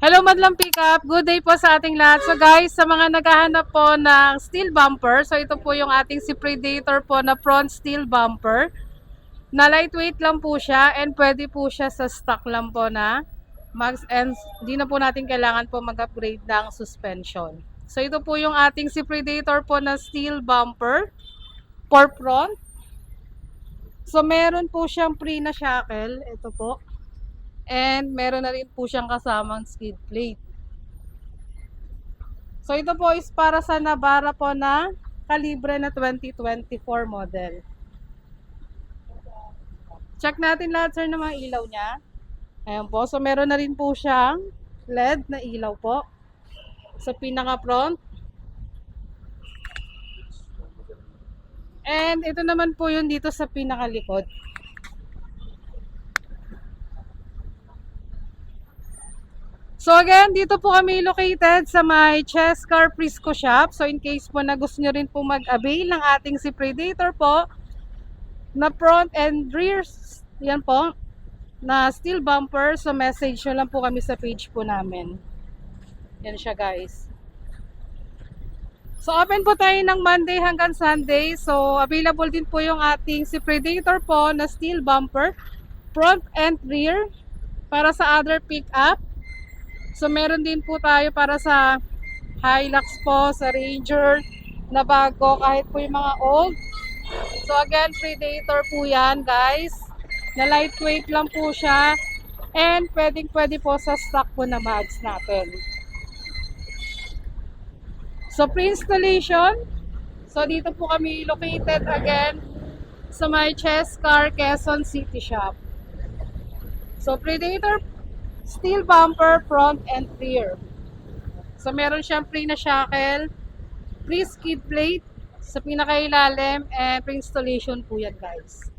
Hello Madlang Pickup, good day po sa ating lahat. So guys, sa mga naghahanap po ng steel bumper, so ito po yung ating si Predator po na front steel bumper. Na lightweight lang po siya and pwede po siya sa stock lang po na mags and di na po natin kailangan po mag-upgrade ng suspension. So ito po yung ating si Predator po na steel bumper for front. So meron po siyang pre na shackle, ito po. And meron na rin po siyang kasamang skid plate. So ito po is para sa Navara po na kalibre na 2024 model. Check natin lahat sir ng mga ilaw niya. Ayan po. So meron na rin po siyang LED na ilaw po sa pinaka front. And ito naman po yun dito sa pinaka likod. So again, dito po kami located sa may Chescar Frisco Shop. So in case po na gusto nyo rin po mag-avail ng ating si Predator po na front and rear, yan po, na steel bumper. So message nyo lang po kami sa page po namin. Yan siya guys. So open po tayo ng Monday hanggang Sunday. So available din po yung ating si Predator po na steel bumper front and rear para sa other pick-up. So meron din po tayo para sa Hilux po, sa Ranger na bago, kahit po yung mga old. So again, Predator po yan guys. Na lightweight lang po siya. And pwede po sa stock po na mags natin. So pre-installation. So dito po kami located again sa may Chescar, Quezon City Shop. So Predator steel bumper front and rear. So meron siyang pre na shackle, pre skid plate sa pinakailalim, and pre installation po yan guys.